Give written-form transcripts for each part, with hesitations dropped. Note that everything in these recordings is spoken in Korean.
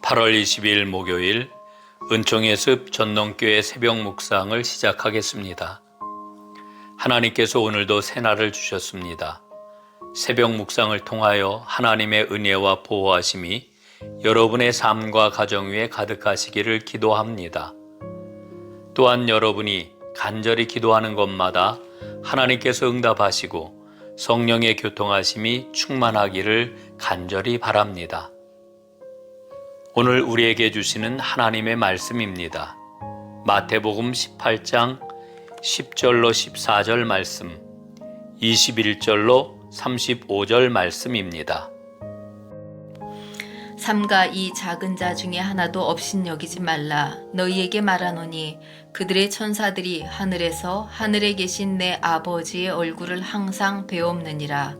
8월 20일 목요일 은총의 숲 전농교회 새벽 묵상을 시작하겠습니다. 하나님께서 오늘도 새날을 주셨습니다. 새벽 묵상을 통하여 하나님의 은혜와 보호하심이 여러분의 삶과 가정 위에 가득하시기를 기도합니다. 또한 여러분이 간절히 기도하는 것마다 하나님께서 응답하시고 성령의 교통하심이 충만하기를 간절히 바랍니다. 오늘 우리에게 주시는 하나님의 말씀입니다. 마태복음 18장 10절로 14절 말씀, 21절로 35절 말씀입니다. 삼가 이 작은 자 중에 하나도 업신여기지 말라. 너희에게 말하노니 그들의 천사들이 하늘에서 하늘에 계신 내 아버지의 얼굴을 항상 배옵느니라.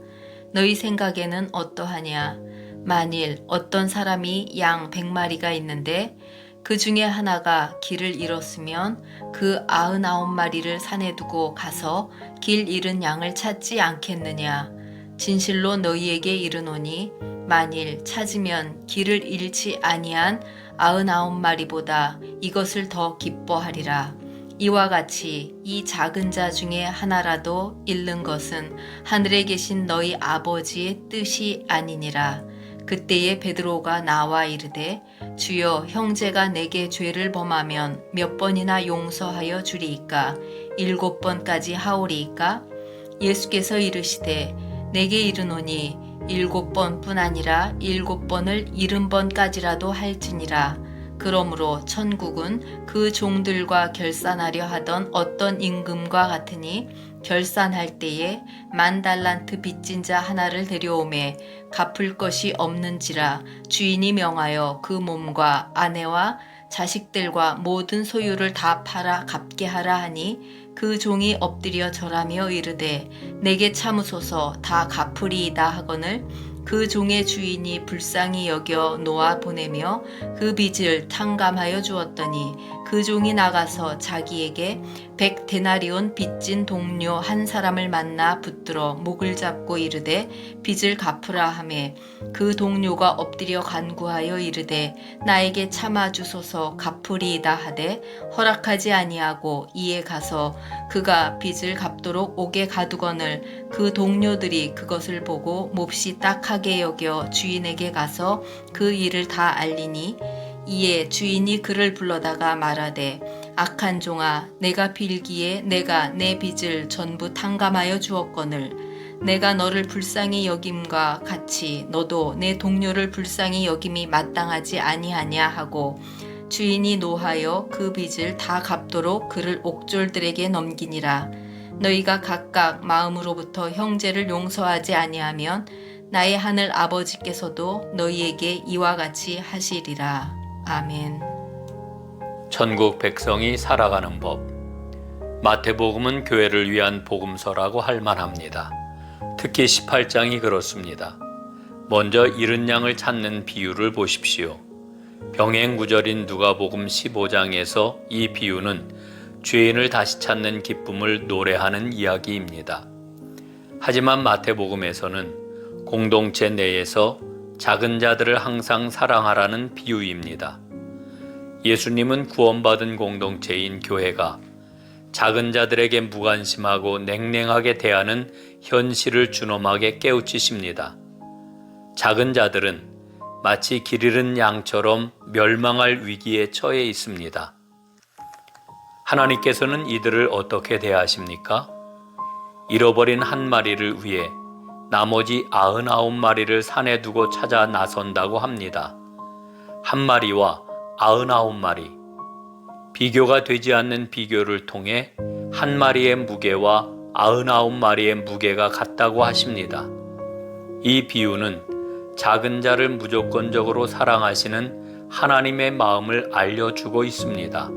너희 생각에는 어떠하냐? 만일 어떤 사람이 양 100마리가 있는데 그 중에 하나가 길을 잃었으면 그 99마리를 산에 두고 가서 길 잃은 양을 찾지 않겠느냐? 진실로 너희에게 이르노니 만일 찾으면 길을 잃지 아니한 99마리보다 이것을 더 기뻐하리라. 이와 같이 이 작은 자 중에 하나라도 잃는 것은 하늘에 계신 너희 아버지의 뜻이 아니니라. 그때에 베드로가 나와 이르되 주여, 형제가 내게 죄를 범하면 몇 번이나 용서하여 주리이까? 7번까지 하오리이까? 예수께서 이르시되 내게 이르노니 7번뿐 아니라 7번을 70번까지라도 할지니라. 그러므로 천국은 그 종들과 결산하려 하던 어떤 임금과 같으니 결산할 때에 10,000달란트 빚진 자 하나를 데려오매 갚을 것이 없는지라 주인이 명하여 그 몸과 아내와 자식들과 모든 소유를 다 팔아 갚게 하라 하니 그 종이 엎드려 절하며 이르되 내게 참으소서, 다 갚으리이다 하거늘 그 종의 주인이 불쌍히 여겨 놓아 보내며 그 빚을 탕감하여 주었더니 그 종이 나가서 자기에게 100데나리온 빚진 동료 한 사람을 만나 붙들어 목을 잡고 이르되 빚을 갚으라 하매 그 동료가 엎드려 간구하여 이르되 나에게 참아 주소서, 갚으리이다 하되 허락하지 아니하고 이에 가서 그가 빚을 갚도록 옥에 가두거늘 그 동료들이 그것을 보고 몹시 딱하게 여겨 주인에게 가서 그 일을 다 알리니 이에 주인이 그를 불러다가 말하되 악한 종아, 내가 빌기에 내가 내 빚을 전부 탕감하여 주었거늘 내가 너를 불쌍히 여김과 같이 너도 내 동료를 불쌍히 여김이 마땅하지 아니하냐 하고 주인이 노하여 그 빚을 다 갚도록 그를 옥졸들에게 넘기니라. 너희가 각각 마음으로부터 형제를 용서하지 아니하면 나의 하늘 아버지께서도 너희에게 이와 같이 하시리라. 아멘. 천국 백성이 살아가는 법. 마태복음은 교회를 위한 복음서라고 할 만합니다. 특히 18장이 그렇습니다. 먼저 잃은 양을 찾는 비유를 보십시오. 병행 구절인 누가복음 15장에서 이 비유는 죄인을 다시 찾는 기쁨을 노래하는 이야기입니다. 하지만 마태복음에서는 공동체 내에서 작은 자들을 항상 사랑하라는 비유입니다. 예수님은 구원받은 공동체인 교회가 작은 자들에게 무관심하고 냉랭하게 대하는 현실을 준엄하게 깨우치십니다. 작은 자들은 마치 길 잃은 양처럼 멸망할 위기에 처해 있습니다. 하나님께서는 이들을 어떻게 대하십니까? 잃어버린 한 마리를 위해 나머지 99마리를 산에 두고 찾아 나선다고 합니다. 한 마리와 99마리. 비교가 되지 않는 비교를 통해 한 마리의 무게와 99마리의 무게가 같다고 하십니다. 이 비유는 작은 자를 무조건적으로 사랑하시는 하나님의 마음을 알려주고 있습니다.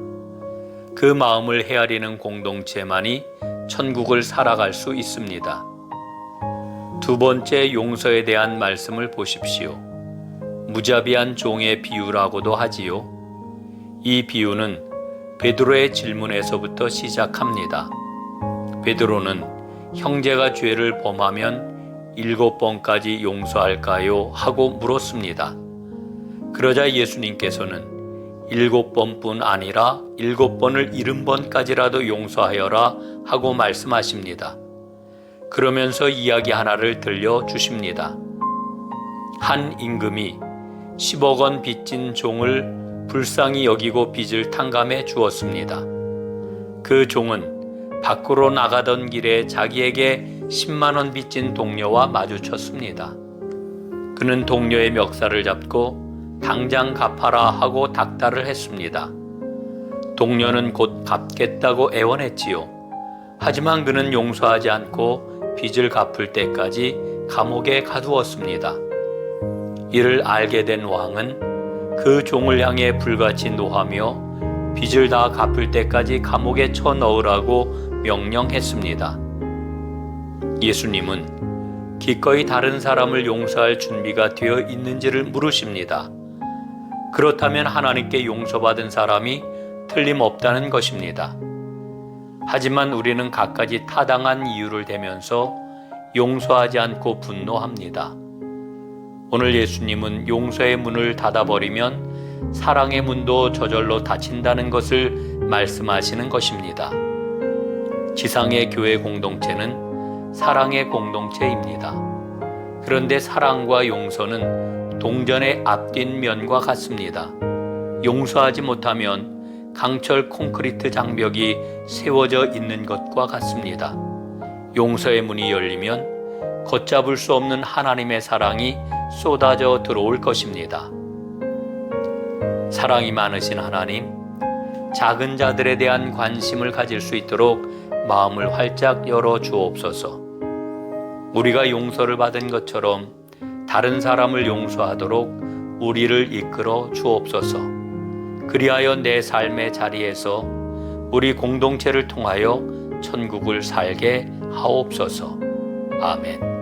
그 마음을 헤아리는 공동체만이 천국을 살아갈 수 있습니다. 두 번째, 용서에 대한 말씀을 보십시오. 무자비한 종의 비유라고도 하지요. 이 비유는 베드로의 질문에서부터 시작합니다. 베드로는 형제가 죄를 범하면 7번까지 용서할까요? 하고 물었습니다. 그러자 예수님께서는 7번뿐 아니라 7번을 70번까지라도 용서하여라 하고 말씀하십니다. 그러면서 이야기 하나를 들려주십니다. 한 임금이 10억 원 빚진 종을 불쌍히 여기고 빚을 탕감해 주었습니다. 그 종은 밖으로 나가던 길에 자기에게 10만 원 빚진 동료와 마주쳤습니다. 그는 동료의 멱살을 잡고 당장 갚아라 하고 닥달을 했습니다. 동료는 곧 갚겠다고 애원했지요. 하지만 그는 용서하지 않고 빚을 갚을 때까지 감옥에 가두었습니다. 이를 알게 된 왕은 그 종을 향해 불같이 노하며 빚을 다 갚을 때까지 감옥에 쳐넣으라고 명령했습니다. 예수님은 기꺼이 다른 사람을 용서할 준비가 되어 있는지를 물으십니다. 그렇다면 하나님께 용서받은 사람이 틀림없다는 것입니다. 하지만 우리는 갖가지 타당한 이유를 대면서 용서하지 않고 분노합니다. 오늘 예수님은 용서의 문을 닫아버리면 사랑의 문도 저절로 닫힌다는 것을 말씀하시는 것입니다. 지상의 교회 공동체는 사랑의 공동체입니다. 그런데 사랑과 용서는 동전의 앞뒷면과 같습니다. 용서하지 못하면 강철 콘크리트 장벽이 세워져 있는 것과 같습니다. 용서의 문이 열리면 걷잡을 수 없는 하나님의 사랑이 쏟아져 들어올 것입니다. 사랑이 많으신 하나님, 작은 자들에 대한 관심을 가질 수 있도록 마음을 활짝 열어 주옵소서. 우리가 용서를 받은 것처럼 다른 사람을 용서하도록 우리를 이끌어 주옵소서. 그리하여 내 삶의 자리에서 우리 공동체를 통하여 천국을 살게 하옵소서. 아멘.